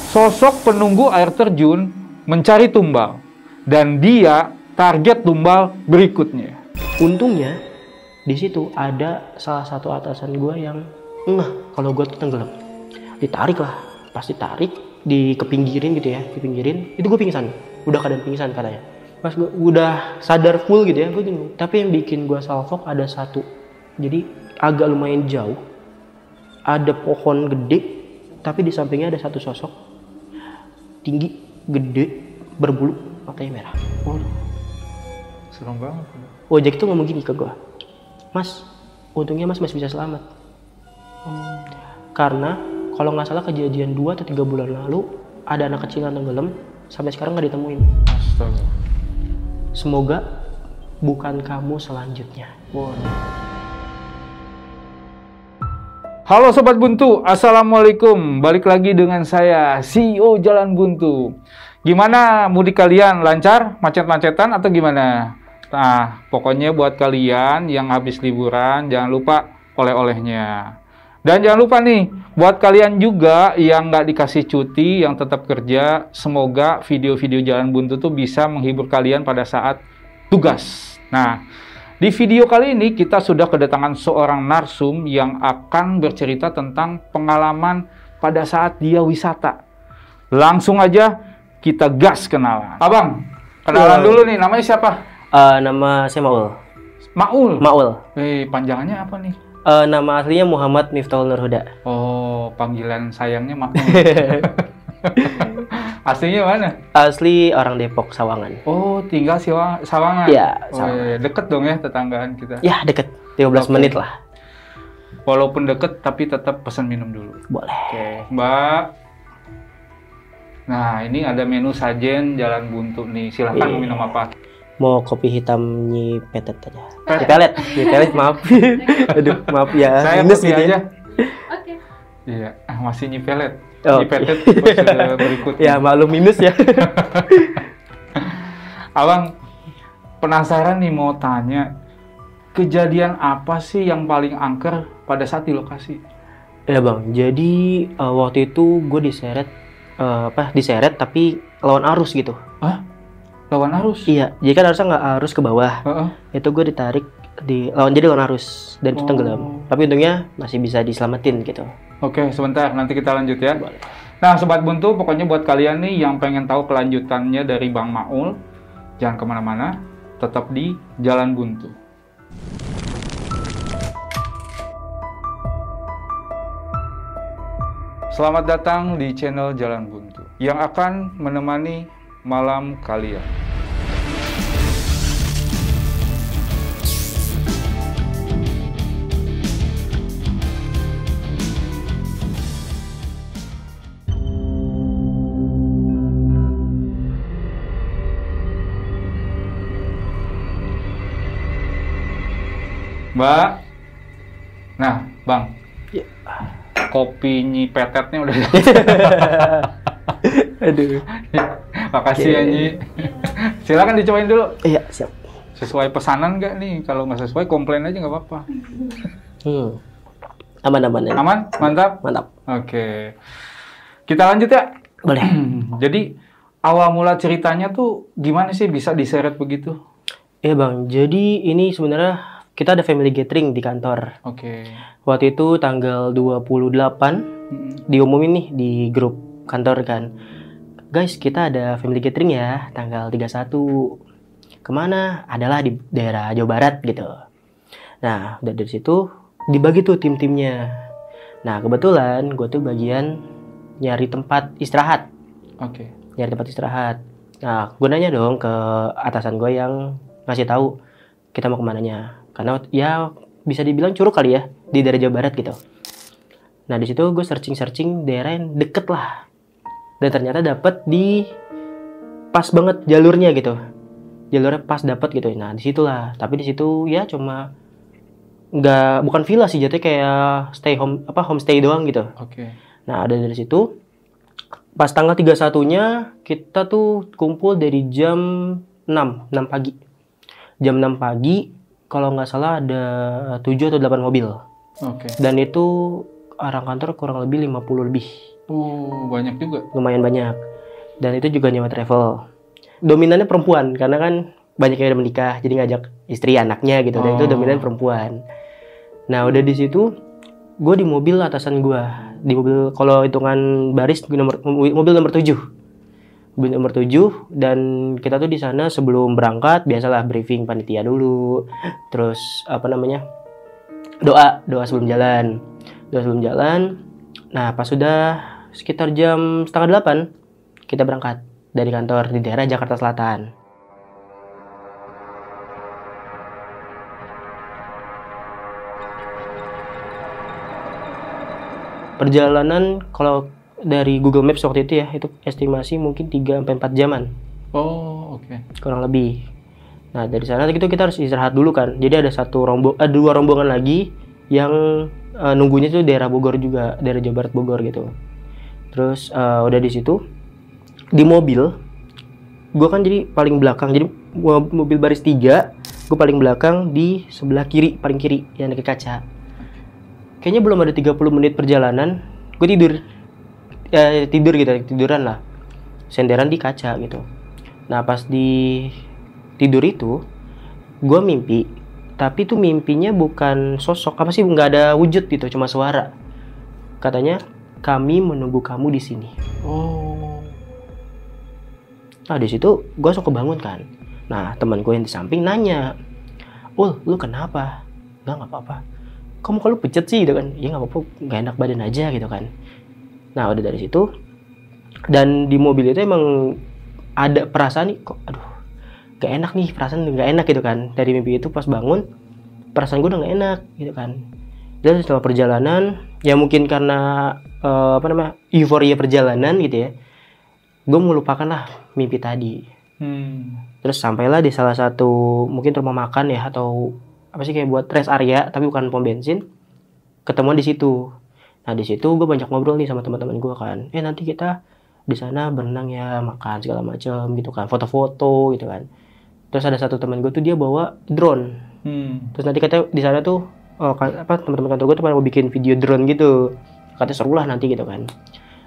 Sosok penunggu air terjun mencari tumbal, dan dia target tumbal berikutnya. Untungnya di situ ada salah satu atasan gue yang kalau gue tuh tenggelam. Ditarik lah, pasti tarik, kepinggirin gitu ya, dipinggirin. Itu gue pingsan, udah keadaan pingsan katanya. Pas gue udah sadar full gitu ya, gue bingung. Tapi yang bikin gue salfok ada satu. Jadi agak lumayan jauh, ada pohon gede, tapi di sampingnya ada satu sosok tinggi, gede, berbulu, matanya merah. Serem banget. Ojek itu ngomong gini ke gue, Mas, untungnya mas masih bisa selamat. Karena kalau nggak salah kejadian 2 atau 3 bulan lalu ada anak kecil yang tenggelam, sampai sekarang nggak ditemuin. Astaga. Semoga bukan kamu selanjutnya. Halo Sobat Buntu, Assalamualaikum. Balik lagi dengan saya, CEO Jalan Buntu. Gimana mudik kalian? Lancar? Macet-macetan atau gimana? Nah, pokoknya buat kalian yang habis liburan, jangan lupa oleh-olehnya. Dan jangan lupa nih, buat kalian juga yang nggak dikasih cuti, yang tetap kerja, semoga video-video Jalan Buntu tuh bisa menghibur kalian pada saat tugas. Nah, di video kali ini kita sudah kedatangan seorang narsum yang akan bercerita tentang pengalaman pada saat dia wisata. Langsung aja kita gas kenalan. Abang, kenalan dulu nih, namanya siapa? Nama saya Maul. Maul? Maul. Panjangannya apa nih? Nama aslinya Muhammad Miftahul Nurhuda. Oh, panggilan sayangnya Maul. Aslinya mana? Asli orang Depok, Sawangan. Oh, tinggal Sawangan? Iya, Sawangan. Deket dong ya tetanggaan kita? Ya, deket. 13 menit lah. Walaupun deket, tapi tetap pesan minum dulu. Boleh. Oke, Mbak. Nah, ini ada menu sajen Jalan Buntu nih. Silahkan mau minum apa? Mau kopi hitam Nyi Petet aja. Nyi Pelet, maaf. Aduh, maaf ya. Saya minus kopi gitu aja. ya. Oke. Iya, masih Nyi Pelet. Oh, Nyi Petet berikutnya. Ya, maklum minus ya. Abang, penasaran nih mau tanya. Kejadian apa sih yang paling angker pada saat di lokasi? Ya bang, jadi waktu itu gue diseret tapi lawan arus gitu. Hah? Lawan arus? Iya, jadi kan harusnya nggak arus ke bawah. Itu gue ditarik jadi lawan arus dan itu tenggelam. Tapi untungnya masih bisa diselamatin gitu. Oke, sebentar nanti kita lanjut ya. Boleh. Nah, Sobat Buntu, pokoknya buat kalian nih yang pengen tahu kelanjutannya dari Bang Maul, jangan kemana-mana, tetap di Jalan Buntu. Selamat datang di channel Jalan Buntu yang akan menemani malam kalian. Mbak, nah Bang, Ya. Kopi Nyi Petetnya udah. Aduh. Makasih ya Nyi. Silakan dicobain dulu. Iya, siap. Sesuai pesanan nggak nih? Kalau nggak sesuai, komplain aja nggak apa-apa. Aman ya. Aman? Mantap? Mantap. Oke. Kita lanjut ya? Boleh. Jadi, awal mula ceritanya tuh gimana sih bisa diseret begitu? Iya bang, jadi ini sebenarnya kita ada family gathering di kantor. Oke. Waktu itu tanggal 28 diumumin nih di grup kantor kan. Guys, kita ada family gathering ya tanggal 31. Kemana? Adalah di daerah Jawa Barat gitu. Nah, dari situ dibagi tuh tim-timnya. Nah, kebetulan gue tuh bagian nyari tempat istirahat. Oke. Nyari tempat istirahat. Nah, gue nanya dong ke atasan gue yang ngasih tahu kita mau kemananya. Karena ya bisa dibilang curug kali ya di daerah Jawa Barat gitu. Nah, di situ gue searching daerah yang deket lah. Dan ternyata dapet di pas banget jalurnya gitu. Jalurnya pas dapet gitu. Nah, disitulah. Tapi di situ ya cuma bukan villa sih, jatuhnya kayak homestay doang gitu. Oke. Nah, ada dari situ pas tanggal 31-nya kita tuh kumpul dari jam 6 pagi. Jam 6 pagi kalau nggak salah ada 7 atau 8 mobil. Oke. Dan itu orang kantor kurang lebih 50 lebih Oh, banyak juga. lumayan banyak. Dan itu juga nyewa travel. Dominannya perempuan karena kan banyak yang udah menikah, jadi ngajak istri anaknya gitu. Dan itu dominan perempuan. Nah udah di situ, gue di mobil atasan gue, di mobil kalau hitungan baris mobil nomor 7. Mobil nomor 7, dan kita tuh di sana sebelum berangkat biasalah briefing panitia dulu, terus apa namanya, doa sebelum jalan. Nah pas sudah sekitar jam setengah 8 kita berangkat dari kantor di daerah Jakarta Selatan. Perjalanan kalau dari Google Maps waktu itu ya, itu estimasi mungkin 3-4 jaman. Oh, oke. Kurang lebih. Nah, dari sana itu kita harus istirahat dulu kan. Jadi ada dua rombongan lagi yang nunggunya tuh daerah Bogor juga, daerah Jawa Barat Bogor gitu. Terus udah di situ di mobil, gue kan jadi paling belakang. Jadi mobil baris 3, gue paling belakang di sebelah kiri, paling kiri yang dekat kaca. Kayaknya belum ada 30 menit perjalanan, gue tiduran lah, senderan di kaca gitu. Nah pas di tidur itu, gue mimpi, tapi tuh mimpinya bukan sosok, apa sih, nggak ada wujud gitu, cuma suara. Katanya, kami menunggu kamu di sini. Oh. Nah di situ gue langsung kebangun kan. Nah teman gue yang di samping nanya, lu kenapa? Nggak apa-apa. Kamu kalau pecet sih gitu kan? Ya nggak apa-apa, nggak enak badan aja gitu kan. Nah udah dari situ, dan di mobil itu emang ada perasaan nih, kok aduh gak enak nih, perasaan gak enak gitu kan. Dari mimpi itu pas bangun, perasaan gue udah gak enak gitu kan. Dan setelah perjalanan, ya mungkin karena euforia perjalanan gitu ya, gue melupakan lah mimpi tadi. Terus sampailah di salah satu mungkin rumah makan ya, atau apa sih, kayak buat rest area tapi bukan pom bensin. Ketemuan di situ. Nah di situ gue banyak ngobrol nih sama teman-teman gue kan. Nanti kita di sana berenang ya, makan segala macam gitu kan, foto-foto gitu kan. Terus ada satu teman gue tuh dia bawa drone. Terus nanti katanya di sana tuh teman-teman kantor gue tuh pada mau bikin video drone gitu. Katanya seru lah nanti gitu kan.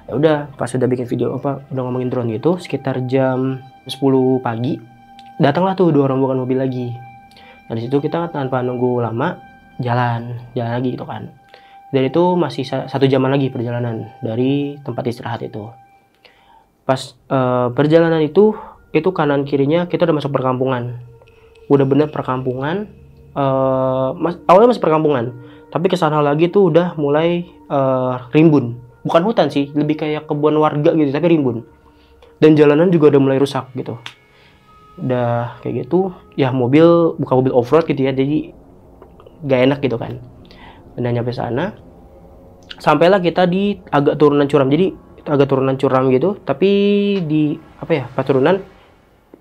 Ya udah, pas udah bikin video udah ngomongin drone gitu, sekitar jam 10 pagi datanglah tuh 2 rombongan mobil lagi. Nah di situ kita tanpa nunggu lama jalan lagi gitu kan. Dan itu masih 1 jaman lagi perjalanan dari tempat istirahat itu. Pas perjalanan itu kanan kirinya kita udah masuk perkampungan. Udah bener perkampungan. Awalnya masih perkampungan, tapi kesana lagi tuh udah mulai rimbun. Bukan hutan sih, lebih kayak kebun warga gitu, tapi rimbun. Dan jalanan juga udah mulai rusak gitu. Udah kayak gitu, ya bukan mobil off-road gitu ya, jadi gak enak gitu kan. Dan nyampe sana, sampailah kita di agak turunan curam. Jadi agak turunan curam gitu, tapi di pas turunan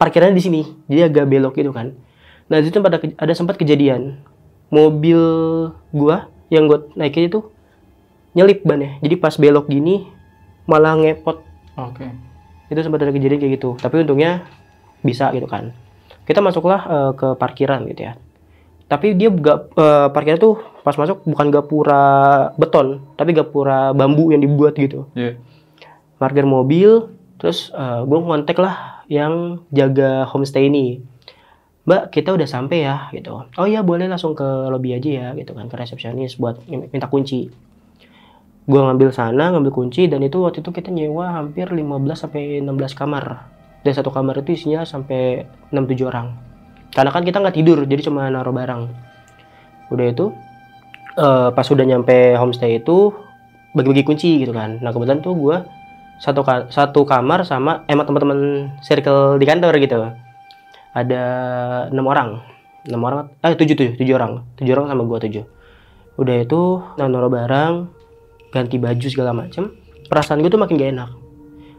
parkirannya di sini, jadi agak belok gitu kan. Nah di situ ada sempat kejadian mobil gua yang gua naikin itu nyelip bannya, jadi pas belok gini malah ngepot. Oke. Itu sempat ada kejadian kayak gitu, tapi untungnya bisa gitu kan. Kita masuklah ke parkiran gitu ya. Tapi dia parkirnya tuh pas masuk bukan gapura beton, tapi gapura bambu yang dibuat gitu. Parkir mobil, terus gue ngontek lah yang jaga homestay ini. Mbak, kita udah sampai ya gitu. Oh iya, boleh langsung ke lobby aja ya gitu kan, ke resepsionis buat minta kunci. Gue ngambil kunci, dan itu waktu itu kita nyewa hampir 15-16 kamar. Dan satu kamar itu isinya sampai 6-7 orang. Karena kan kita nggak tidur, jadi cuma naruh barang. Udah itu, pas udah nyampe homestay itu, bagi-bagi kunci gitu kan. Nah kebetulan tuh gue satu kamar sama teman-teman circle di kantor gitu. Ada 7 orang sama gue 7. Udah itu naruh barang, ganti baju segala macem. Perasaan gue tuh makin gak enak.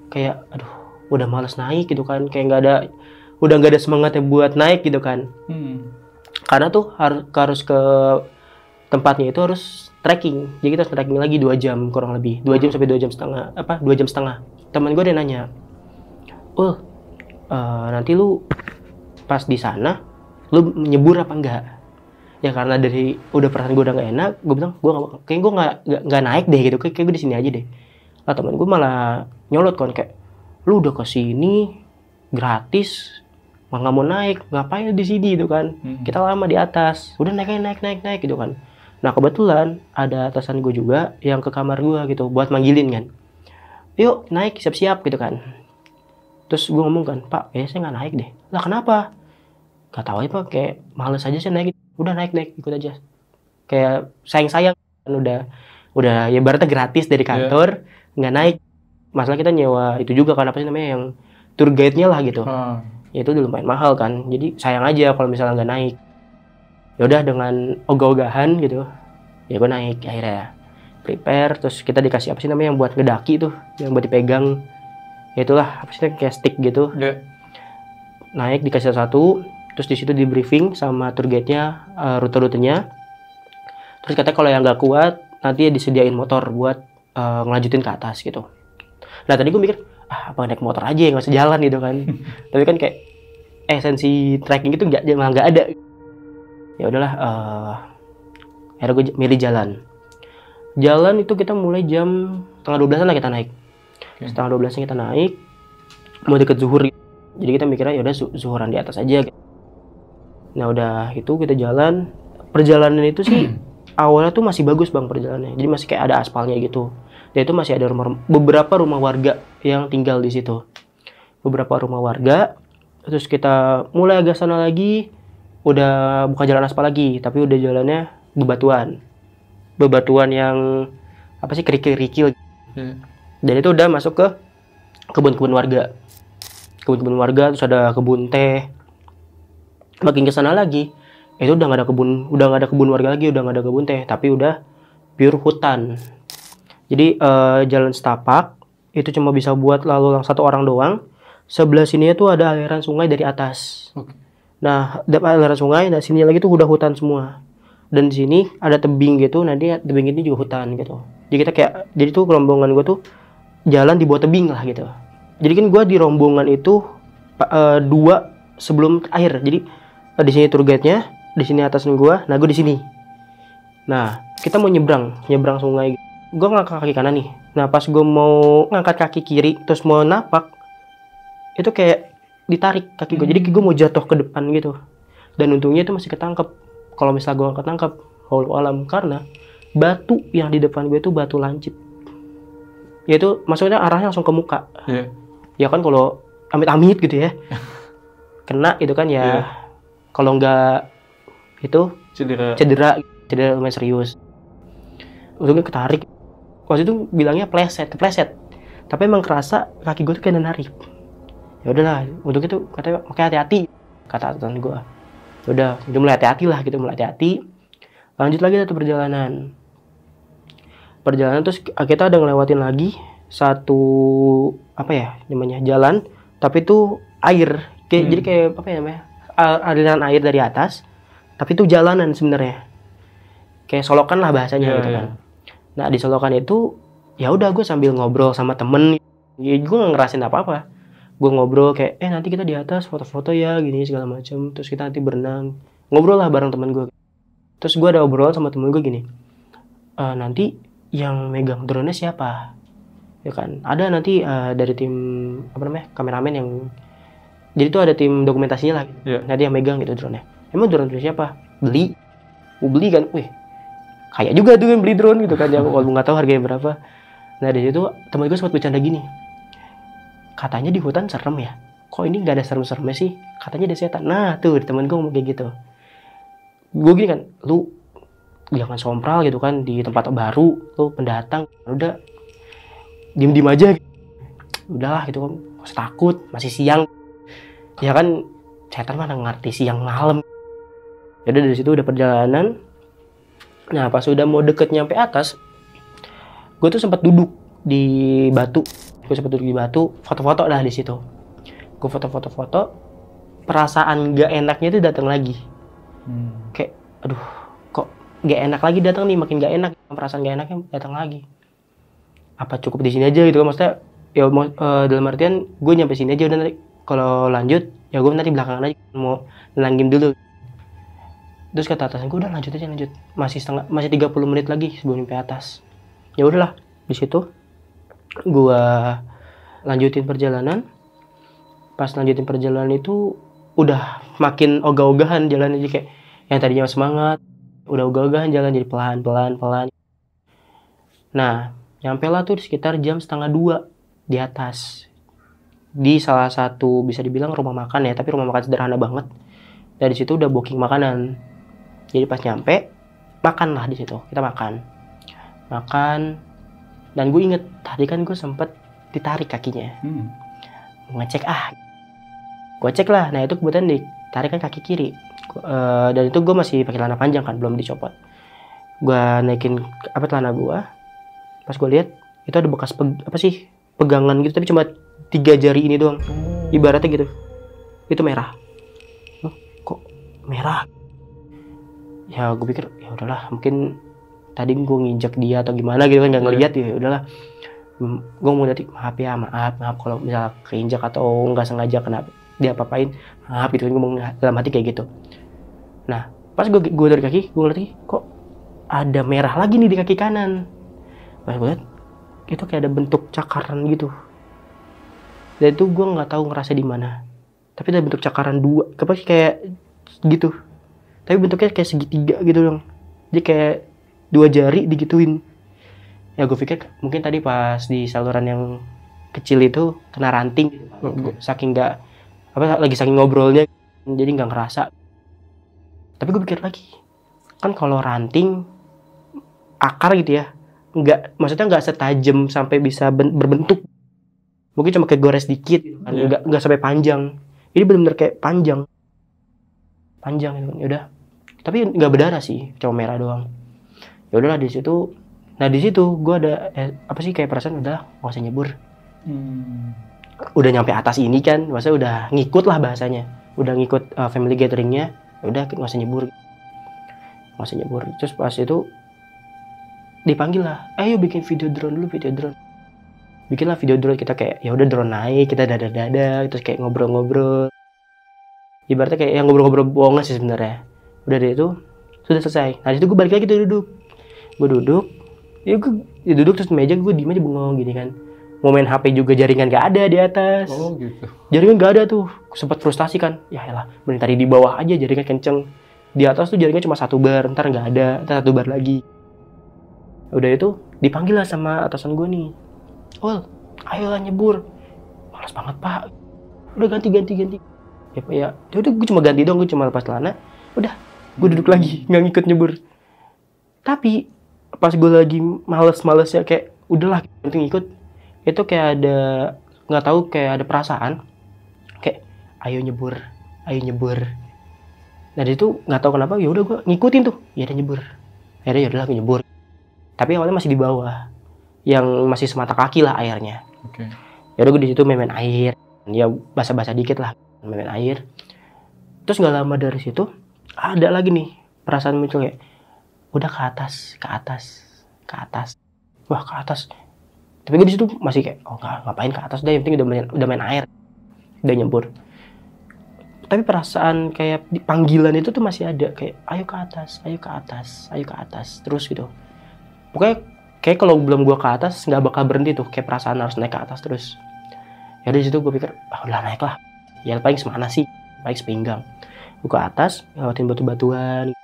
Kayak aduh, udah malas naik gitu kan. Kayak udah nggak ada semangatnya buat naik gitu kan. Karena tuh harus ke tempatnya itu harus trekking. Jadi kita harus trekking lagi 2 jam kurang lebih. 2 jam sampai 2 jam setengah. 2 jam setengah. Teman gue dia nanya, nanti lu pas di sana lu nyebur apa enggak? Ya karena dari udah perasaan gue udah nggak enak, gue bilang gue nggak naik deh gitu. Kayak gue di sini aja deh. Lah temen gue malah nyolot kan, kayak lu udah kesini gratis malah nggak mau naik, ngapain di sini gitu kan, kita lama di atas, udah naik gitu kan. Nah kebetulan ada atasan gue juga yang ke kamar gue gitu buat manggilin kan, yuk naik siap-siap gitu kan. Terus gue ngomong kan, Pak kayaknya saya nggak naik deh. Lah kenapa? Gak tahu aja Pak, kayak males aja saya naik. Udah naik ikut aja, kayak sayang kan, udah ya berarti gratis dari kantor, nggak naik. Masalah kita nyewa itu juga kan, apa sih namanya, yang tour guide-nya lah gitu. Ya itu udah lumayan mahal kan, jadi sayang aja kalau misalnya nggak naik. Ya udah dengan ogah-ogahan gitu, ya gue naik akhirnya. Prepare, terus kita dikasih apa sih namanya yang buat ngedaki tuh, yang buat dipegang. Ya itulah apa sih kayak stick gitu. Naik dikasih satu, terus di situ di briefing sama tour guide-nya rute-rutenya. Terus katanya kalau yang nggak kuat nanti disediain motor buat ngelanjutin ke atas gitu. Nah tadi gue mikir, apa naik motor aja yang nggak sejalan gitu kan. Tapi kan kayak esensi trekking itu nggak ada. Ya udahlah, akhirnya gue milih jalan itu kita mulai jam setengah 12-an lah kita naik. Setengah 12-an kita naik, mau deket zuhur gitu. Jadi kita mikirnya ya udah zuhuran di atas aja gitu. Nah udah itu kita jalan. Perjalanan itu sih awalnya tuh masih bagus bang perjalanannya, jadi masih kayak ada aspalnya gitu. Dan itu masih ada beberapa rumah warga yang tinggal di situ. Beberapa rumah warga. Terus kita mulai agak sana lagi, udah bukan jalan aspal lagi, tapi udah jalannya bebatuan yang apa sih, kerikil-kerikil. Dan itu udah masuk ke kebun-kebun warga. Terus ada kebun teh. Makin ke sana lagi, itu udah nggak ada kebun warga lagi, udah nggak ada kebun teh, tapi udah pure hutan. Jadi jalan setapak itu cuma bisa buat lalu lalang satu orang doang. Sebelah sini tuh ada aliran sungai dari atas. Nah, ada aliran sungai, dan sini lagi tuh udah hutan semua. Dan di sini ada tebing gitu, nanti tebing ini juga hutan gitu. Jadi kita jadi tuh rombongan gue tuh jalan di bawah tebing lah gitu. Jadi kan gue di rombongan itu 2 sebelum akhir. Jadi di sini tour guide-nya, di sini atasan gue, nah gue di sini. Nah, kita mau nyebrang sungai. Gue ngangkat kaki kanan nih. Nah, pas gue mau ngangkat kaki kiri terus mau napak, itu kayak ditarik kaki gue. Jadi gue mau jatuh ke depan gitu. Dan untungnya itu masih ketangkep. Kalau misalnya gue nggak ketangkep, wallahu alam, karena batu yang di depan gue itu batu lancip. Yaitu maksudnya arahnya langsung ke muka. Ya kan kalau amit-amit gitu ya. Kena itu kan ya. Kalau nggak itu cedera lumayan serius. Untungnya ketarik. Waktu itu bilangnya kepleset. Tapi emang kerasa kaki gue tuh kayak narik. Ya udahlah, untuk itu katanya makanya hati-hati, kata atasan gue. Udah mulai hati-hati lah gitu, Lanjut lagi satu perjalanan terus kita ada ngelewatin lagi satu apa ya namanya, jalan, tapi itu air kayak jadi kayak apa ya namanya, aliran air dari atas, tapi itu jalanan sebenarnya, kayak solokan lah bahasanya gitu kan. Nah di solokan itu ya udah gue sambil ngobrol sama temen, ya gue nggak ngerasain apa-apa. Gue ngobrol kayak nanti kita di atas foto-foto ya gini segala macam, terus kita nanti berenang, ngobrol lah bareng temen gue. Terus gue ada obrolan sama temen gue gini, nanti yang megang drone-nya siapa? Ya kan, ada nanti dari tim apa namanya, kameramen yang, jadi itu ada tim dokumentasinya lah. Nanti yang megang gitu drone-nya. Emang drone siapa? Beli kan, wih kayak juga tuh kan beli drone gitu kan, ya walaupun nggak tahu harganya berapa. Nah dari situ temen gue sempat bercanda gini, katanya di hutan serem ya, kok ini nggak ada serem-seremnya sih, katanya ada setan. Nah tuh temen gue ngomong kayak gitu. Gue gini kan, lu jangan sompral gitu kan, di tempat baru lu pendatang, udah diem aja gitu. Udahlah gitu kan, masih takut, masih siang ya kan, setan mana ngerti siang malam. Jadi dari situ udah perjalanan. Nah pas udah mau deket nyampe atas, gue tuh sempat duduk di batu. Foto-foto lah di situ. Gue foto. Perasaan gak enaknya itu datang lagi. Kayak, aduh, kok gak enak lagi datang nih, makin gak enak. Perasaan gak enaknya datang lagi. Apa cukup di sini aja gitu kan? Maksudnya, ya dalam artian gue nyampe sini aja udah, nanti kalau lanjut, ya gue nanti belakangan aja mau nenangin dulu. Terus kata atasan gue, udah lanjut aja. Masih 30 menit lagi sebelum nyampe atas. Ya udahlah, di situ Gue lanjutin perjalanan. Pas lanjutin perjalanan itu udah makin ogah-ogahan jalan, aja kayak yang tadinya semangat udah ogah-ogahan jalan jadi pelan. Nah, nyampe lah tuh sekitar jam 1:30 di atas, di salah satu bisa dibilang rumah makan ya, tapi rumah makan sederhana banget. Dari situ udah booking makanan. Jadi pas nyampe makan lah di situ, kita makan. Dan gue inget tadi kan gue sempet ditarik kakinya. Ngecek gue cek lah. Nah itu kebetulan ditarik kan kaki kiri. Dan itu gue masih pakai celana panjang kan, belum dicopot. Gue naikin celana gue. Pas gue lihat itu ada bekas pegangan gitu, tapi cuma 3 jari ini doang. Ibaratnya gitu. Itu merah. Kok merah? Ya gue pikir ya udahlah, mungkin tadi gue nginjek dia atau gimana gitu kan, nggak ngeliat ya udahlah. Gue mau lihat, maaf ya, maaf kalau misalnya keinjak atau nggak sengaja kena dia apa-apain, maaf gitu kan, gue mau dalam hati kayak gitu. Nah pas gue dari kaki, gue lihat kok ada merah lagi nih di kaki kanan. Pas gue lihat itu kayak ada bentuk cakaran gitu. Dan itu gue nggak tahu ngerasa di mana, tapi ada bentuk cakaran 2, kayak gitu, tapi bentuknya kayak segitiga gitu dong. Jadi kayak 2 jari digituin. Ya gue pikir mungkin tadi pas di saluran yang kecil itu kena ranting, saking saking ngobrolnya jadi nggak ngerasa. Tapi gue pikir lagi, kan kalau ranting akar gitu ya, maksudnya nggak setajam sampai bisa berbentuk, mungkin cuma kayak gores dikit kan, nggak sampai panjang. Ini benar-benar kayak panjang gitu. Ya udah, tapi nggak berdarah sih, cuma merah doang. Ya udahlah di situ. Nah di situ gue ada kayak perasaan udah nggak usah nyebur. Udah nyampe atas ini kan, maksudnya udah ngikut lah bahasanya, udah ngikut family gatheringnya. Udah nggak usah nyebur. Terus pas itu dipanggil lah, ayo bikin video drone dulu, bikinlah video drone. Kita kayak ya udah drone naik, kita dada terus kayak ngobrol-ngobrol, ibaratnya kayak yang ngobrol-ngobrol bohongan sih sebenarnya. Udah deh itu sudah selesai. Nah di situ gue balik lagi tuh duduk ya duduk terus meja gue diem aja bengong gini kan. Mau main HP juga jaringan gak ada di atas. Oh gitu. Jaringan gak ada tuh, sempat frustasi kan. Ya elah, mending tadi di bawah aja jaringan kenceng. Di atas tuh jaringan cuma 1 bar, ntar gak ada, ntar 1 bar lagi. Udah itu dipanggil lah sama atasan gue nih. Ol, ayolah nyebur. Malas banget pak. Udah ganti. Ya udah gue cuma ganti dong, gue cuma lepas celana. Udah, gue duduk lagi, nggak ngikut nyebur. Tapi pas gue lagi males ya kayak udahlah penting ikut, itu kayak ada nggak tahu kayak ada perasaan kayak ayo nyebur. Nah itu nggak tahu kenapa ya udah gue ngikutin tuh, ya udah nyebur. Akhirnya ya udahlah gue nyebur. Tapi awalnya masih di bawah, yang masih semata kaki lah airnya. Oke. Ya udah gue di situ main air, ya basah-basah dikit lah, main air. Terus nggak lama dari situ ada lagi nih perasaan muncul kayak udah ke atas. Wah ke atas. Tapi gue di situ masih kayak ngapain ke atas, yang penting udah main air, udah nyebur. Tapi perasaan kayak panggilan itu tuh masih ada, kayak ayo ke atas terus gitu. Pokoknya kayak kalau belum gue ke atas nggak bakal berhenti tuh, kayak perasaan harus naik ke atas terus. Ya dari situ gue pikir udah naik lah, ya paling semana sih, paling sepinggang. Gue ke atas lewatin batu-batuan.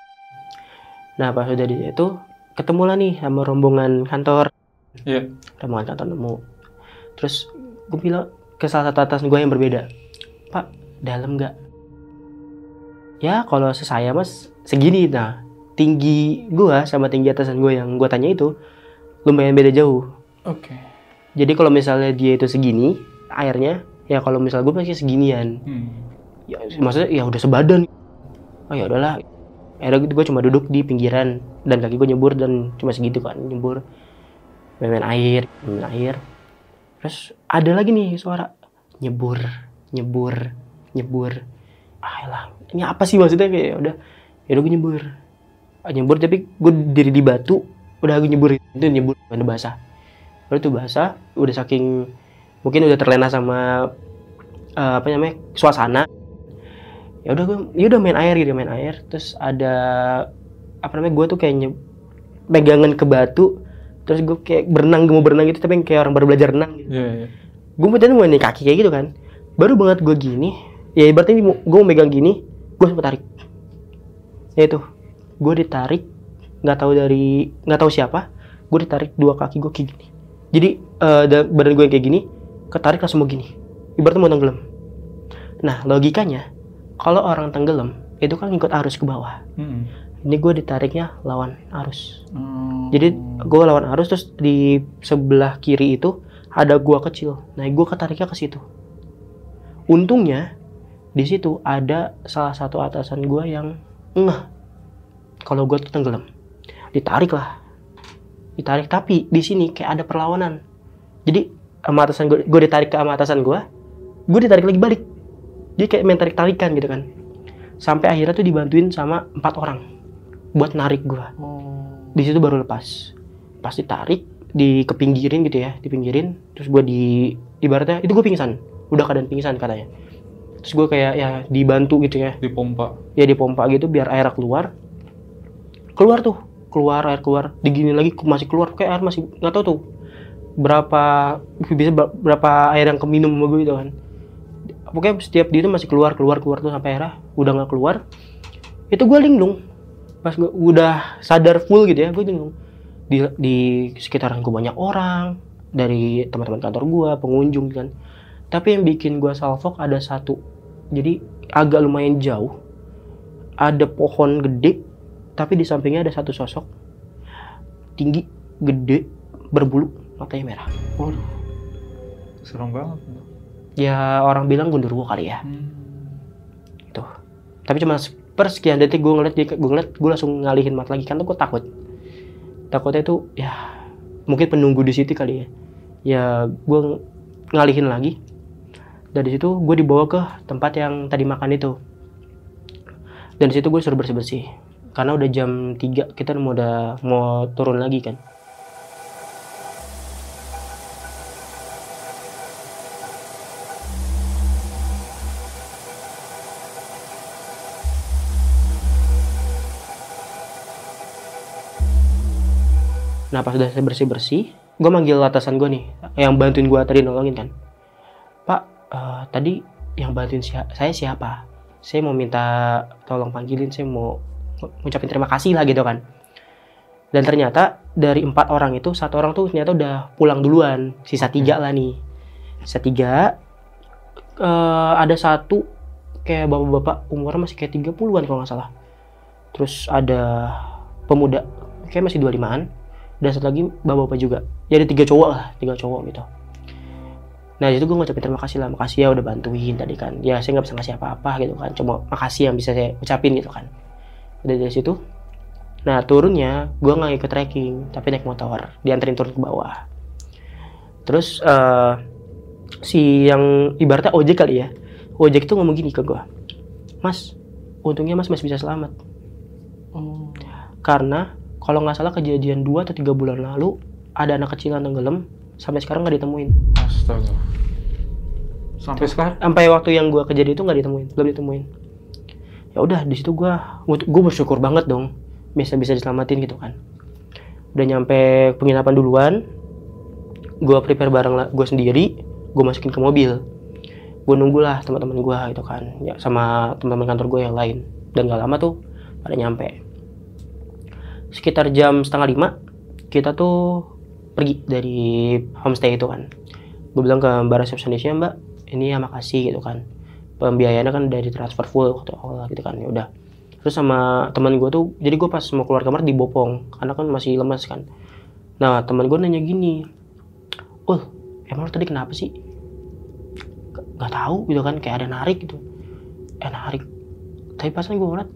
Nah pas udah di situ ketemu lah nih sama rombongan kantor. Rombongan kantor nemu. Terus gue bilang ke salah satu atasan gue yang berbeda, Pak dalam nggak? Ya kalau saya mas segini. Nah tinggi gue sama tinggi atasan gue yang gue tanya itu lumayan beda jauh. Oke. Jadi kalau misalnya dia itu segini airnya, ya kalau misalnya gue pasti seginian. Ya maksudnya ya udah sebadan. Oh ya udahlah. Akhirnya gue cuma duduk di pinggiran dan kaki gue nyebur dan cuma segitu kan, nyebur main air. Terus ada lagi nih suara nyebur. Ayolah, ini apa sih maksudnya, kayak udah gue nyebur tapi gue diri di batu, udah gue nyebur udah basah, udah saking mungkin udah terlena sama suasana. Ya udah main air. Terus ada gue tuh kayak pegangan ke batu, Terus gue kayak mau berenang gitu, tapi kayak orang baru belajar renang gitu. Gue mau nih kaki kayak gitu kan. Baru banget gue gini, ya ibaratnya gue mau megang gini, gue sempat tarik. Ya itu, gue ditarik, nggak tahu siapa, gue ditarik dua kaki gue kayak gini. Jadi badan gue yang kayak gini, ketarik langsung mau gini. Ibaratnya mau tenggelam. Nah logikanya, kalau orang tenggelam itu kan ngikut arus ke bawah. Ini gue ditariknya lawan arus. Jadi gue lawan arus, terus di sebelah kiri itu ada gua kecil. Nah gue ketariknya ke situ. Untungnya di situ ada salah satu atasan gue yang kalau gue tuh tenggelam. Ditarik, tapi di sini kayak ada perlawanan. Jadi sama atasan gue ditarik sama atasan gue ditarik lagi balik. Jadi kayak main tarik-tarikan gitu kan. Sampai akhirnya tuh dibantuin sama 4 orang buat narik gue. Di situ baru lepas. Pas ditarik, kepinggirin gitu ya, dipinggirin. Terus gue ibaratnya itu gue pingsan, udah keadaan pingsan katanya. Terus gue kayak ya dibantu gitu ya. Dipompa. Ya dipompa gitu biar air keluar. Air keluar. Digini lagi masih keluar, kayak air masih nggak tahu tuh berapa air yang keminum sama gue gitu kan. Pokoknya setiap dia itu masih keluar tuh sampai akhirnya udah nggak keluar. Itu gue linglung. Pas gue udah sadar full gitu ya, gue linglung. Di sekitaran gue banyak orang, dari teman-teman kantor gue, pengunjung kan. Tapi yang bikin gue salfok ada satu. Jadi agak lumayan jauh, ada pohon gede, tapi di sampingnya ada satu sosok tinggi, gede, berbulu, matanya merah. Waduh, serem banget. Ya orang bilang gundurwo kali ya. Itu. Tapi cuma persekian detik gue ngeliat, gue langsung ngalihin mata lagi karena gue takut. Takutnya itu ya mungkin penunggu di situ kali ya. Ya gue ngalihin lagi. Dari situ gue dibawa ke tempat yang tadi makan itu. Dan di situ gue suruh bersih-bersih. Karena udah jam 3, kita mau turun lagi kan. Nah pas udah saya bersih-bersih, gue manggil atasan gue nih, yang bantuin gue tadi nolongin kan. Pak, tadi yang bantuin saya siapa? Saya mau minta tolong panggilin, saya mau ngucapin terima kasih lah gitu kan. Dan ternyata dari 4 orang itu, 1 orang tuh ternyata udah pulang duluan, sisa 3 lah nih. Sisa 3, ada 1 kayak bapak-bapak umurnya masih kayak 30-an kalau nggak salah. Terus ada pemuda, kayak masih 25-an. Dan 1 lagi bapak-bapak juga. Jadi 3 cowok gitu. Nah itu gue ngucapin terima kasih lah, makasih ya udah bantuin tadi kan. Ya saya nggak bisa ngasih apa-apa gitu kan, cuma makasih yang bisa saya ucapin gitu kan. Dari situ, nah turunnya gue nggak ikut trekking, tapi naik motor, dianterin turun ke bawah. Terus si yang ibaratnya ojek kali ya, ojek itu ngomong gini ke gue, Mas, untungnya mas masih bisa selamat. Karena kalau nggak salah kejadian 2 atau 3 bulan lalu ada anak kecil yang tenggelam, sampai sekarang nggak ditemuin. Astaga. Sampai sekarang? Sampai waktu yang gue kejadian itu nggak ditemuin, belum ditemuin. Ya udah di situ gue bersyukur banget dong, bisa diselamatin gitu kan. Udah nyampe penginapan duluan, gue prepare barang gue sendiri, gue masukin ke mobil. Gue nunggulah teman-teman gue itu kan, ya sama teman-teman kantor gue yang lain. Dan gak lama tuh pada nyampe. Sekitar jam 4:30 kita tuh pergi dari homestay itu kan. Gue bilang ke mbak resepsionisnya, Mbak, ini ya makasih gitu kan, pembiayaannya kan dari transfer full waktu awal gitu kan. Ya udah. Terus sama teman gue tuh, jadi gue pas mau keluar kamar dibopong karena kan masih lemas kan. Nah teman gue nanya gini, emang lu tadi kenapa sih? Gak tahu gitu kan, kayak ada narik gitu. Narik. Tapi pas gue ngeliat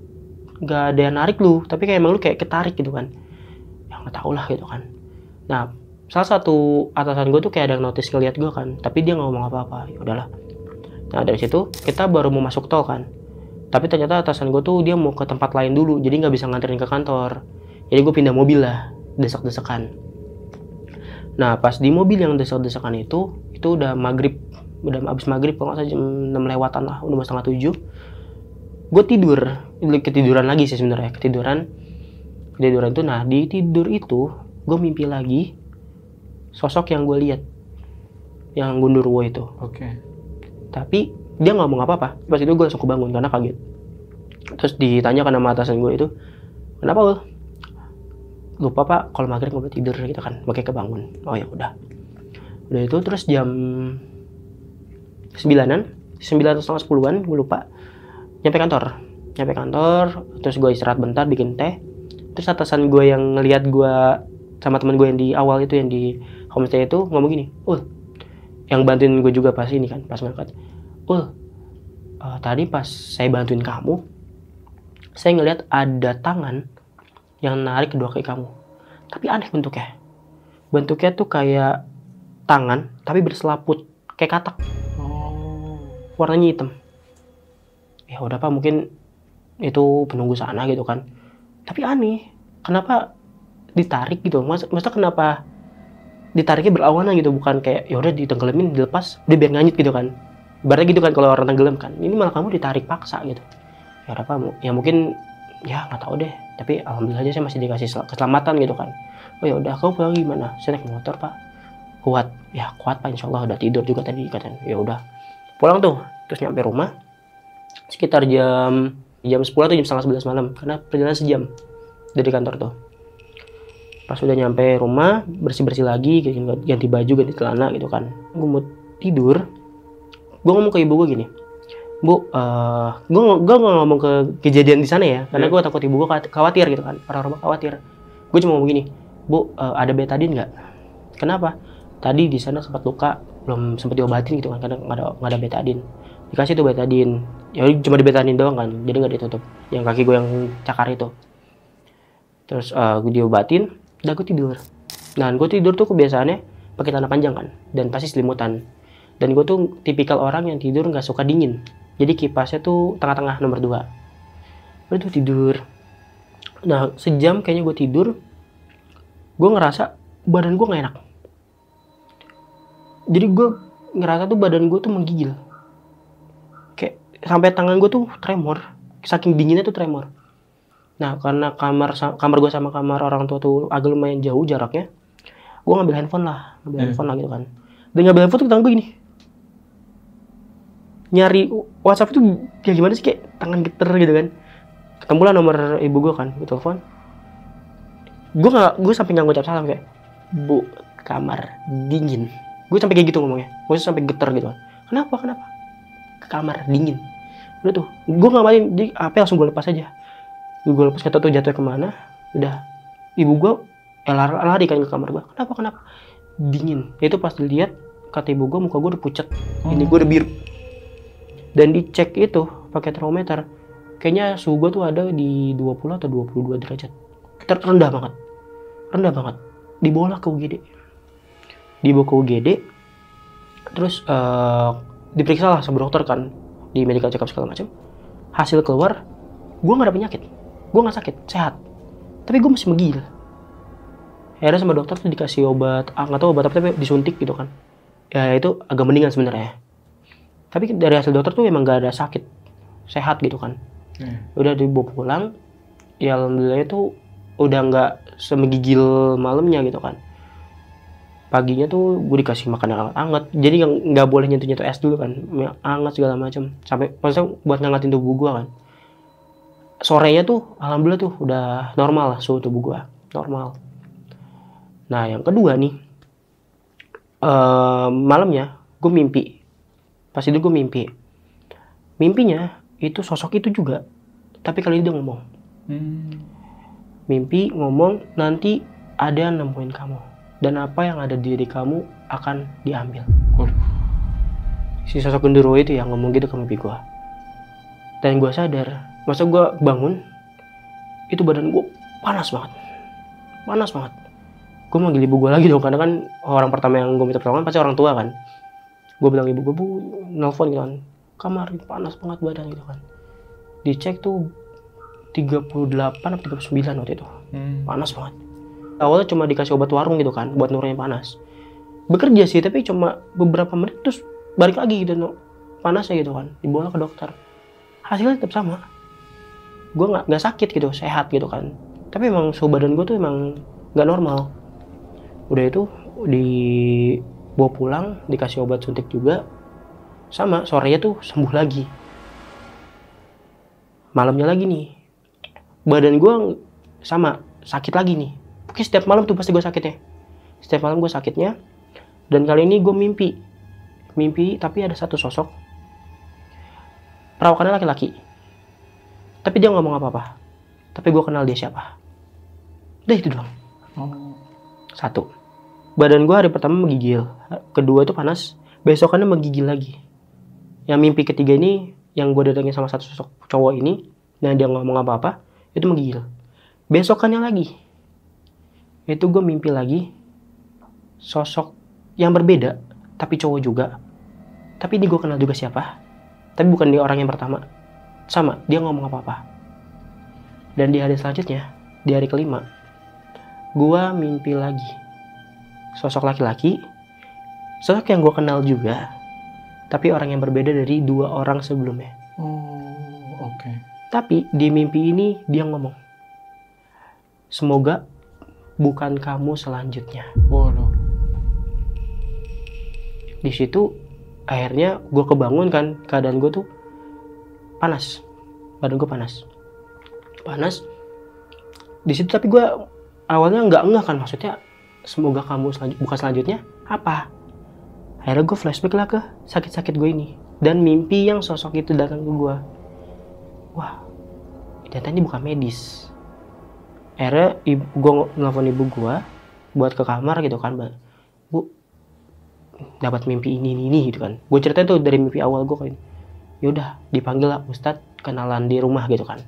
gak ada yang narik lu, tapi kayak emang lu kayak ketarik gitu kan. Ya gak tau lah gitu kan. Nah salah satu atasan gue tuh kayak ada notice ngeliat gue kan, tapi dia nggak ngomong apa-apa. Ya udahlah. Nah dari situ kita baru mau masuk tol kan, tapi ternyata atasan gue tuh dia mau ke tempat lain dulu, jadi nggak bisa nganterin ke kantor. Jadi gue pindah mobil lah, desek-desekan. Nah pas di mobil yang desek-desekan itu udah maghrib, udah abis maghrib kalau nggak salah jam 6 lewatan lah, udah mau 6:30. Gue ketiduran lagi sih sebenarnya, ketiduran itu. Nah di tidur itu gue mimpi lagi sosok yang gue lihat, yang gundurwo itu. Oke. Tapi dia nggak ngomong apa-apa. Pas itu gue langsung kebangun karena kaget. Terus ditanya sama atasan gue itu, kenapa lo? Lupa pak, kalau maghrib nggak boleh tidur gitu kan, makanya kebangun. Oh ya udah itu terus jam 9-an, 9:30-10-an, gue lupa. Nyampe kantor, terus gue istirahat bentar, bikin teh. Terus atasan gue yang ngelihat gue sama teman gue yang di awal itu, yang di homestay itu, ngomong gini, yang bantuin gue juga pas ini kan, pas ngangkat. Tadi pas saya bantuin kamu, saya ngelihat ada tangan yang narik kedua kaki kamu. Tapi aneh bentuknya. Bentuknya tuh kayak tangan, tapi berselaput, kayak katak. Warnanya hitam. Ya udah pak, mungkin itu penunggu sana gitu kan. Tapi aneh, kenapa ditarik gitu? Maksudnya kenapa ditariknya berlawanan gitu, bukan kayak ya udah ditenggelamin, dilepas, dia biar nganyut gitu kan. Ibaratnya gitu kan kalau orang tenggelam kan. Ini malah kamu ditarik paksa gitu. Ya udah pak, ya mungkin ya nggak tahu deh. Tapi alhamdulillah aja saya masih dikasih keselamatan gitu kan. Oh ya udah, kamu pulang gimana? Saya naik motor pak. Kuat pak, insyaallah udah tidur juga tadi katanya. Ya udah, pulang tuh, terus nyampe rumah sekitar jam 10 atau jam 10:30 malam, karena perjalanan sejam dari kantor tuh. Pas udah nyampe rumah, bersih lagi, ganti baju, ganti celana gitu kan. Gue mau tidur, gue ngomong ke ibu gue gini, Bu, gue nggak ngomong ke kejadian di sana ya, karena gue takut ibu gue khawatir gitu kan, orang-orang khawatir. Gue cuma ngomong gini, Bu, ada betadine nggak? Kenapa? Tadi di sana sempat luka, belum sempat diobatin gitu kan, karena nggak ada betadine. Dikasih tuh betadine, ya cuma di betadine doang kan, jadi nggak ditutup. Yang kaki gue yang cakar itu. Terus gue diobatin, udah gue tidur. Nah, gue tidur tuh kebiasaannya pakai celana panjang kan, dan pasti selimutan. Dan gue tuh tipikal orang yang tidur nggak suka dingin. Jadi kipasnya tuh tengah-tengah nomor 2. Udah tuh tidur. Nah, sejam kayaknya gue tidur, gue ngerasa badan gue nggak enak. Jadi gue ngerasa tuh badan gue tuh menggigil. Kayak sampai tangan gue tuh tremor. Saking dinginnya tuh tremor. Nah, karena kamar gue sama kamar orang tua tuh agak lumayan jauh jaraknya, gue ngambil handphone lah gitu kan. Dan ngambil handphone tuh tangan gue gini. Nyari WhatsApp itu kayak gimana sih, kayak tangan geter gitu kan. Ketemulah nomor ibu gue kan, gue telepon. Gue sampai nggak ngucap salam, kayak, Bu, kamar dingin. Gue sampai kayak gitu ngomongnya. Gue sampai geter gitu kan. Kenapa? Ke kamar dingin. Udah tuh, gue nggak main, jadi HP langsung gue lepas aja. Gue lepas, kata tuh jatuh kemana. Udah, ibu gue lari kan ke kamar gue. Kenapa? Dingin. Itu pas dilihat, kata ibu gue, muka gue udah pucat. Ini gue udah biru. Dan dicek itu pakai termometer, kayaknya suhu gue tuh ada di 20 atau 22 derajat. Rendah banget. Dibawa ke UGD. Terus diperiksa lah sama dokter kan, di medical check up segala macam. Hasil keluar, gue nggak ada penyakit, gue nggak sakit, sehat. Tapi gue masih menggigil. Akhirnya sama dokter tuh dikasih obat, nggak tahu obat apa, tapi disuntik gitu kan. Ya itu agak mendingan sebenarnya. Tapi dari hasil dokter tuh emang gak ada sakit, sehat gitu kan. Udah dibawa pulang, ya alhamdulillah itu udah nggak semegigil malamnya gitu kan. Paginya tuh gue dikasih makanan hangat, jadi nggak boleh nyentuh es dulu kan, hangat segala macam. Sampai maksudnya buat ngangetin tubuh gue kan. Sorenya tuh alhamdulillah tuh udah normal lah suhu tubuh gue, normal. Nah yang kedua nih, malamnya gue mimpi. Pas itu gue mimpinya itu sosok itu juga, tapi kali ini dia ngomong. Mimpi ngomong, nanti ada yang nemuin kamu, dan apa yang ada di diri kamu akan diambil. Si sosok genderuwo itu yang ngomong gitu ke mimpi gue. Dan gue sadar, masa gue bangun, itu badan gue panas banget. Gue manggil ibu gue lagi dong, karena kan orang pertama yang gue minta pertolongan pasti orang tua kan. Gue bilang ibu gue, Bu, nelfon gitu kan, kamar panas banget badan gitu kan. Dicek tuh 38 atau 39 waktu itu. Panas banget. Awalnya cuma dikasih obat warung gitu kan, buat nurunin panas. Bekerja sih, tapi cuma beberapa menit terus balik lagi gitu, panasnya gitu kan. Dibawa ke dokter. Hasilnya tetap sama. Gue nggak sakit gitu, sehat gitu kan. Tapi emang suhu badan gue tuh emang nggak normal. Udah itu dibawa pulang, dikasih obat suntik juga, sama sorenya tuh sembuh lagi. Malamnya lagi nih, badan gue sama sakit lagi nih. Pokoknya setiap malam tuh pasti gue sakitnya. Setiap malam gue sakitnya. Dan kali ini gue mimpi tapi ada satu sosok, perawakannya laki-laki, tapi dia ngomong apa-apa, tapi gue kenal dia siapa. Udah itu doang. Satu, badan gue hari pertama menggigil, kedua itu panas, besokannya menggigil lagi. Yang mimpi ketiga ini, yang gue datengin sama satu sosok cowok ini, dan dia ngomong apa-apa, itu menggigil. Besokannya lagi, itu gue mimpi lagi, sosok yang berbeda, tapi cowok juga. Tapi ini gue kenal juga siapa, tapi bukan dia orang yang pertama. Sama, dia ngomong apa-apa. Dan di hari selanjutnya, di hari kelima, gue mimpi lagi sosok laki-laki, sosok yang gue kenal juga, tapi orang yang berbeda dari dua orang sebelumnya. Oke. Tapi di mimpi ini dia ngomong, semoga bukan kamu selanjutnya. Waduh. Di situ akhirnya gue kebangun kan, keadaan gue tuh panas, badan gue panas. Di situ tapi gue awalnya nggak ngeh kan, maksudnya semoga kamu bukan selanjutnya apa? Akhirnya gue flashback lah ke sakit-sakit gue ini dan mimpi yang sosok itu datang ke gue. Wah, ternyata ini bukan medis. Akhirnya gue nelfon ibu gue buat ke kamar gitu kan, Bu, dapat mimpi ini gitu kan. Gue ceritain tuh dari mimpi awal gue kan. Yaudah, dipanggil lah Ustadz kenalan di rumah gitu kan.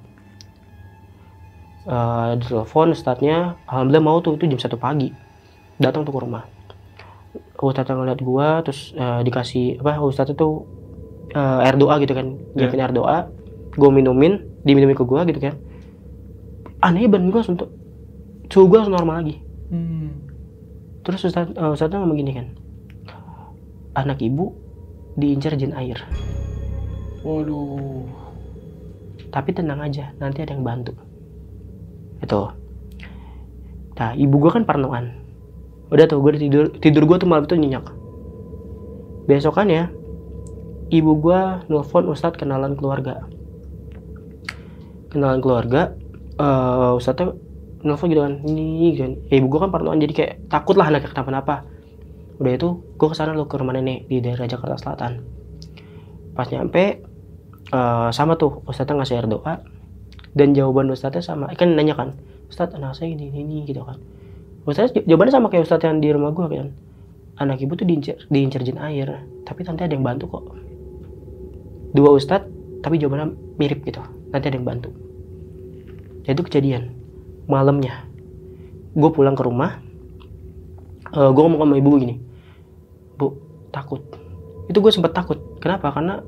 Ditelepon Ustadznya, alhamdulillah mau tuh, itu jam 1 pagi. Datang tuh ke rumah. Ustadz ngeliat gue, terus dikasih Ustadz tuh air doa gitu kan. Nyiapin air doa, gue diminumin ke gue gitu kan. Anehnya badan gue langsung suhu gue langsung normal lagi. Terus Ustadznya ngomong gini kan, anak ibu diincar jin air. Waduh. Tapi tenang aja, nanti ada yang bantu. Itu. Nah, ibu gue kan parnoan. Udah tuh, gue tidur gue tuh malam itu nyenyak. Besokannya, ibu gue nelfon Ustadz kenalan keluarga. Ustadznya nelfon gitu kan, ini kan. Ibu gue kan parnoan, jadi kayak takut lah anaknya kenapa-napa. Udah itu, gue kesana lo ke rumah nenek di daerah Jakarta Selatan. Pas nyampe, sama tuh Ustadznya ngasih air doa. Dan jawaban Ustadznya sama, kan nanya kan, Ustadz anak saya ini gitu kan. Ustadznya jawabannya sama kayak Ustadz yang di rumah gue kan. Anak ibu tuh diincar jin air, tapi nanti ada yang bantu kok. Dua Ustadz, tapi jawabannya mirip gitu, nanti ada yang bantu. Itu kejadian malamnya. Gue pulang ke rumah, gue ngomong sama ibu gini, Bu, takut. Itu gue sempet takut. Kenapa? Karena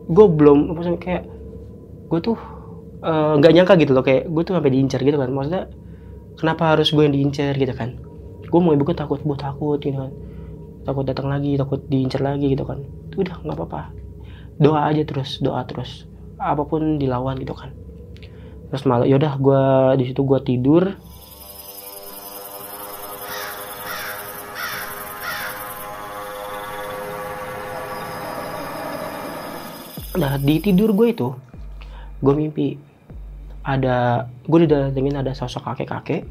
gue belum, maksudnya kayak gue tuh nggak nyangka gitu loh, kayak gue tuh sampai diincar gitu kan. Maksudnya kenapa harus gue yang diincar gitu kan? Gue mau ibu gue takut, Bu takut gitu kan. Takut datang lagi, takut diincar lagi gitu kan. Udah nggak apa-apa. Doa terus. Apapun dilawan gitu kan. Terus malah yaudah gue di situ gue tidur. Nah di tidur gue itu, gue mimpi gue didatengin ada sosok kakek-kakek,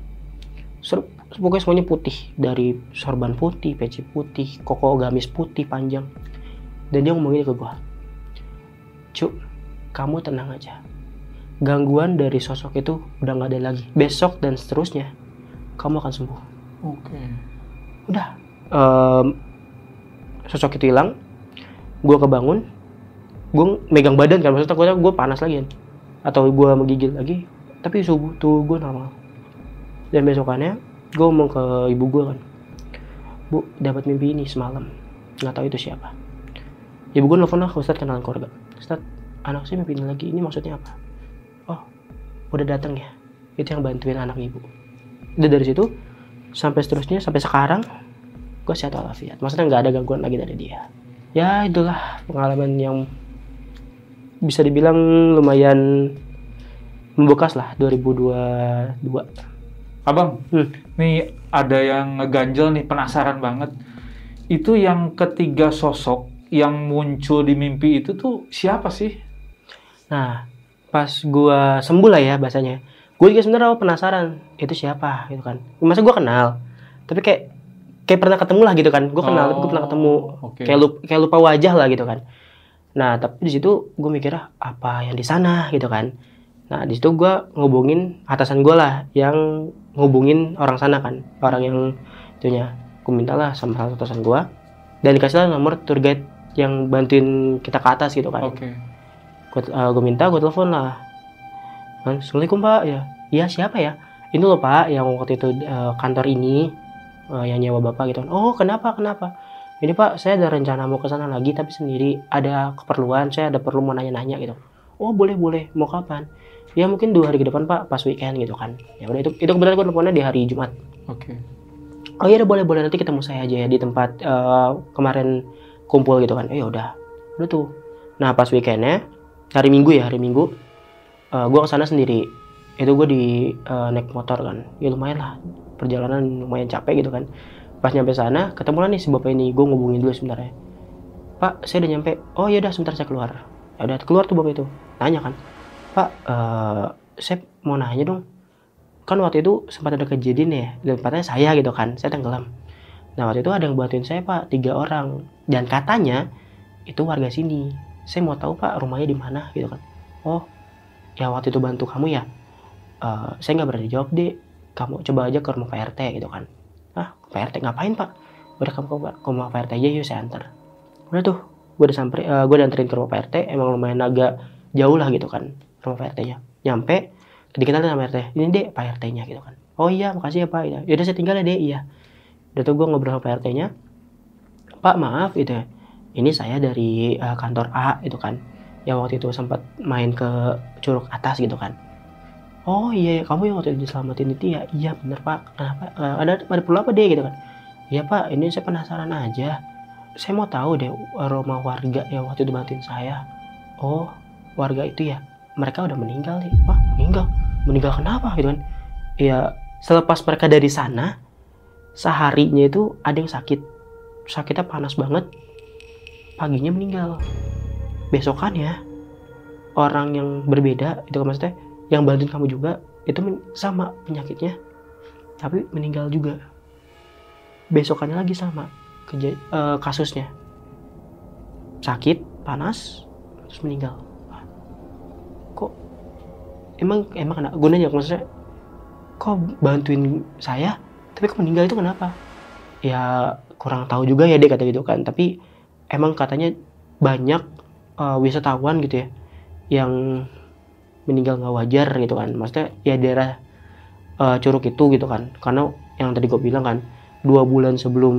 pokoknya semuanya putih, dari sorban putih, peci putih, koko gamis putih panjang, dan dia ngomong gini ke gue, Cuk, kamu tenang aja, gangguan dari sosok itu udah nggak ada lagi, besok dan seterusnya kamu akan sembuh. Oke. Udah, sosok itu hilang, gue kebangun, gue megang badan kan, maksudnya takutnya gue panas lagi kan, atau gue menggigil lagi, tapi subuh tuh gue normal. Dan besokannya gue ngomong ke ibu gue kan, Bu, dapat mimpi ini semalam, nggak tahu itu siapa. Ibu gue nelfon lah ke Ustadz kenalan keluarga, Ustadz anak saya mimpi ini lagi, ini maksudnya apa? Oh, udah datang ya, itu yang bantuin anak ibu. Udah dari situ sampai seterusnya, sampai sekarang gue sehat walafiat, maksudnya nggak ada gangguan lagi dari dia. Ya itulah pengalaman yang bisa dibilang lumayan membekas lah, 2022. Abang, nih ada yang ngeganjel nih, penasaran banget. Itu yang ketiga sosok yang muncul di mimpi itu tuh siapa sih? Nah, pas gua sembuh lah ya bahasanya. Gue juga sebenarnya penasaran itu siapa gitu kan. Masa gua kenal. Tapi kayak pernah ketemu lah gitu kan. Gue kenal, tapi gue pernah ketemu. Oke. Kayak lupa wajah lah gitu kan. Nah, tapi di situ gue mikirnya apa yang di sana gitu kan. Nah, di situ gue ngubungin atasan gue lah yang ngubungin orang sana kan, orang yang itunya. Gue mintalah sama salah satu atasan gue dan dikasih lah nomor tour guide yang bantuin kita ke atas gitu kan. Oke. Gue minta, gue telepon lah. Assalamualaikum Pak, ya. Iya siapa ya? Ini loh Pak, yang waktu itu kantor ini yang nyewa Bapak gitu kan. Oh kenapa? Ini Pak, saya ada rencana mau ke sana lagi tapi sendiri, ada keperluan, saya ada perlu mau nanya-nanya gitu. Oh boleh, mau kapan? Ya mungkin 2 hari ke depan Pak, pas weekend gitu kan. Ya udah itu kebetulan gue teleponnya di hari Jumat. Oke. Oh iya boleh nanti ketemu saya aja ya di tempat kemarin kumpul gitu kan. Ya udah tuh. Nah pas weekendnya hari Minggu gue kesana sendiri. Itu gue naik motor kan. Ya lumayan lah, perjalanan lumayan capek gitu kan. Pas nyampe sana ketemu lah nih si bapak ini. Gue ngubungin dulu sebentar ya. Pak saya udah nyampe. Oh iya udah sebentar saya keluar. Ya udah keluar tuh bapak itu. Tanya kan, Pak saya mau nanya dong. Kan waktu itu sempat ada kejadian ya, dan tempatnya saya gitu kan, saya tenggelam. Nah waktu itu ada yang bantuin saya Pak, 3 orang. Dan katanya itu warga sini. Saya mau tahu Pak rumahnya di mana gitu kan. Oh ya waktu itu bantu kamu ya. Saya nggak berani jawab deh. Kamu coba aja ke rumah Pak RT gitu kan. Ah Pak RT ngapain Pak? Udah kamu ke rumah Pak RT aja yuk saya antar. Udah tuh, gue anterin ke rumah Pak RT. Emang lumayan agak jauh lah gitu kan rumah Pak RT-nya. Nyampe dikenalin sama RT, ini dek Pak RT-nya gitu kan. Oh iya makasih ya Pak. Yaudah saya tinggal ya dek. Iya. Udah tuh gue ngobrol sama Pak RT-nya. Pak maaf gitu ya, ini saya dari kantor A gitu kan, yang waktu itu sempat main ke Curug Atas gitu kan. Oh iya kamu yang waktu itu diselamatin itu ya. Iya bener Pak. Kenapa? Ada perlu apa deh gitu kan. Iya Pak, ini saya penasaran aja, saya mau tahu deh rumah warga yang waktu itu bantuin saya. Oh warga itu ya, mereka udah meninggal nih. Wah meninggal kenapa gitu kan. Ya selepas mereka dari sana, seharinya itu ada yang sakitnya panas banget, paginya meninggal. Besokannya orang yang berbeda itu kan, maksudnya yang bantuin kamu juga itu sama penyakitnya tapi meninggal juga. Besokannya lagi sama kasusnya, sakit panas terus meninggal. Kok emang kena gunanya, maksudnya kok bantuin saya tapi kok meninggal itu kenapa? Ya kurang tahu juga ya dek kata gitu kan. Tapi emang katanya banyak wisatawan gitu ya yang meninggal nggak wajar gitu kan. Maksudnya ya daerah Curug itu gitu kan. Karena yang tadi gue bilang kan, 2 bulan sebelum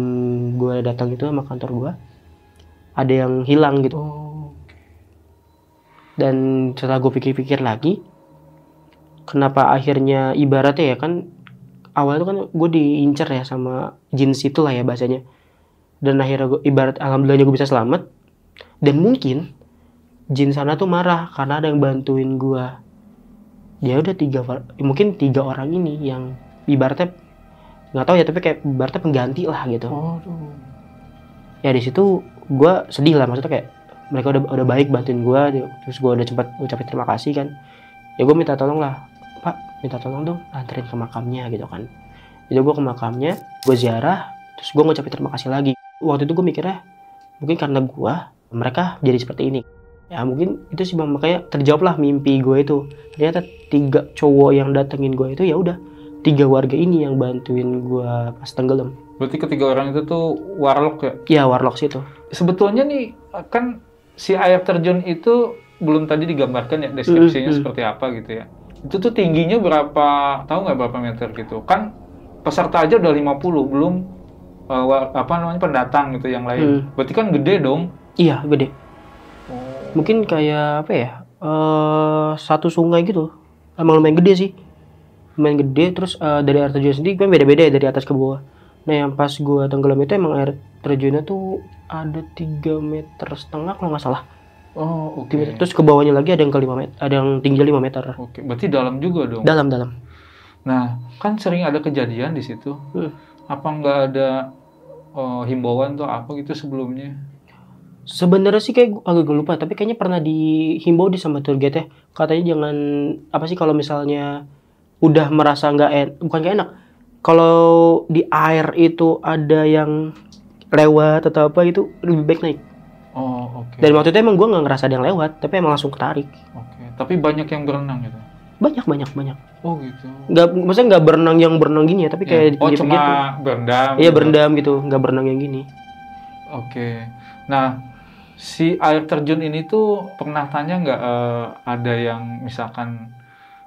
gue datang itu sama kantor gue ada yang hilang gitu. Dan setelah gue pikir-pikir lagi, kenapa akhirnya ibaratnya ya kan, awalnya tuh kan gue diincer ya sama jin situ lah ya bahasanya. Dan akhirnya gue ibarat alhamdulillahnya gue bisa selamat. Dan mungkin jin sana tuh marah karena ada yang bantuin gue. Ya udah mungkin 3 orang ini yang ibaratnya nggak tahu ya, tapi kayak ibaratnya pengganti lah gitu. Ya di situ gue sedih lah, maksudnya kayak mereka udah baik bantuin gue, terus gue udah sempat ucapin terima kasih kan. Ya gue minta tolong lah, Pak minta tolong dong anterin ke makamnya gitu kan. Jadi gue ke makamnya, gue ziarah, terus gue ngucapin terima kasih lagi. Waktu itu gue mikirnya mungkin karena mereka jadi seperti ini. Ya mungkin itu sih bang, makanya terjawab lah mimpi gue itu. Ternyata 3 cowok yang datengin gue itu ya udah 3 warga ini yang bantuin gue pas tenggelam. Berarti ketiga orang itu tuh warlock ya? Iya warlock sih itu. Sebetulnya nih kan si air terjun itu belum tadi digambarkan ya deskripsinya seperti apa gitu ya. Itu tuh tingginya berapa, tahu nggak berapa meter gitu? Kan peserta aja udah 50, belum pendatang gitu yang lain. Berarti kan gede dong? Iya gede. Mungkin kayak apa ya, satu sungai gitu. Emang lumayan gede sih, lumayan gede. Terus dari air terjun sendiri kan beda-beda ya dari atas ke bawah. Nah yang pas gue tenggelam itu emang air terjunnya tuh ada 3,5 meter kalau nggak salah. Oh oke. Terus ke bawahnya lagi ada yang 5 meter, ada yang tinggi 5 meter. Oke, berarti dalam juga dong? Dalam. Nah, kan sering ada kejadian di situ. Apa nggak ada himbauan atau apa gitu sebelumnya? Sebenarnya sih kayak agak lupa, tapi kayaknya pernah dihimbau di sama tour guide ya. Katanya jangan apa sih kalau misalnya udah merasa bukan nggak enak. Kalau di air itu ada yang lewat atau apa itu lebih baik naik. Oh, oke. Dan waktu itu emang gue nggak ngerasa ada yang lewat, tapi emang langsung ketarik. Oke. Tapi banyak yang berenang gitu. Banyak. Oh gitu. Maksudnya nggak berenang yang berenang gini ya, tapi kayak di pinggir-pinggir. Cuma berendam. Iya gitu. berendam gitu, nggak berenang yang gini. Oke. Nah, si air terjun ini tuh pernah tanya nggak ada yang misalkan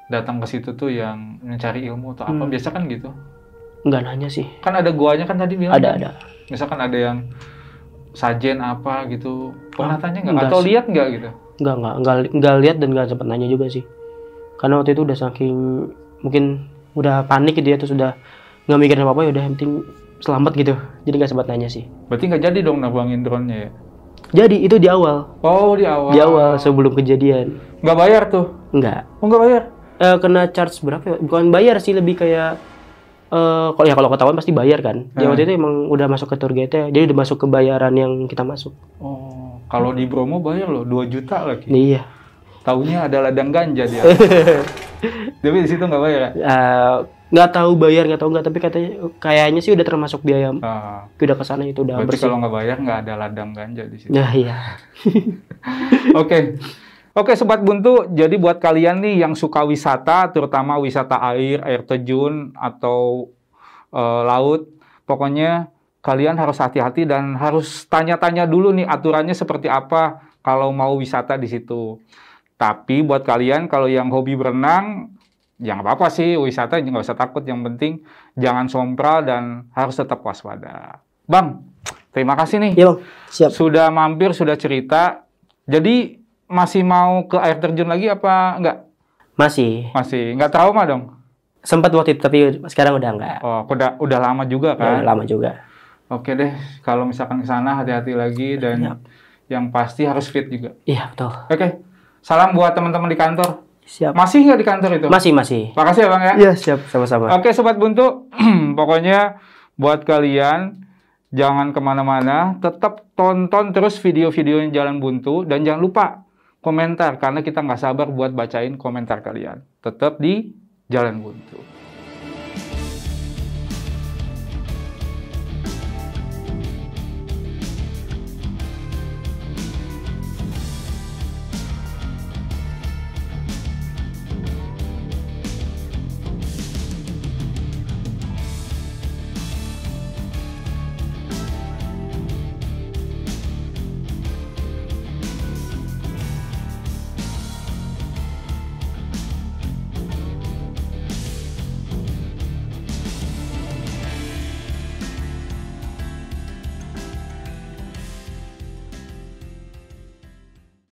datang ke situ tuh yang mencari ilmu atau apa? Biasa kan gitu. Nggak nanya sih. Kan ada guanya kan tadi bilang. Ada. Misalkan ada yang sajen apa gitu. Pernah tanya nggak? enggak Atau sih. lihat nggak gitu? Nggak lihat dan nggak sempat nanya juga sih. Karena waktu itu udah saking mungkin udah panik gitu ya, terus udah nggak mikirin apa-apa, ya udah yang penting selamat gitu. Jadi nggak sempat nanya sih. Berarti nggak jadi dong nerbangin drone-nya ya? Jadi itu di awal. Oh, di awal. Di awal sebelum kejadian. Nggak bayar tuh? Nggak. Oh, nggak bayar? Kena charge berapa ya? Bukan bayar sih, lebih kayak kalau ketahuan pasti bayar kan. Dia waktu itu emang udah masuk ke tour guide-nya. Jadi udah masuk ke bayaran yang kita masuk. Oh, kalau di Bromo bayar loh 2 juta lagi. Iya. Taunya ada ladang ganja dia. Tapi di situ nggak bayar ya? Nggak tahu bayar nggak, tapi kayaknya sih udah termasuk biaya. Udah kesana itu udah berarti bersih. kalau nggak bayar nggak ada ladang ganja di situ. Ya iya. Oke, Sobat Buntu, jadi buat kalian nih yang suka wisata, terutama wisata air terjun atau laut, pokoknya kalian harus hati-hati dan harus tanya-tanya dulu nih aturannya seperti apa kalau mau wisata di situ. Tapi buat kalian kalau yang hobi berenang, ya nggak apa-apa sih, wisata nggak usah takut, yang penting jangan sompral dan harus tetap waspada. Bang, terima kasih nih. Iya Bang, siap. Sudah mampir, sudah cerita. Jadi masih mau ke air terjun lagi apa enggak? Masih. Nggak trauma dong? Sempat waktu itu, tapi sekarang udah enggak. Oh, udah lama juga kan? Ya, lama juga. Oke deh, kalau misalkan ke sana hati-hati lagi dan yang pasti harus fit juga. Iya, betul. Oke. Salam buat teman-teman di kantor. Siap. Masih nggak di kantor itu? Masih. Makasih ya Bang ya. Iya, siap. Sama-sama. Oke Sobat Buntu, pokoknya buat kalian jangan kemana-mana, tetap tonton terus video-videonya Jalan Buntu dan jangan lupa komentar karena kita nggak sabar buat bacain komentar kalian. Tetap di Jalan Buntu.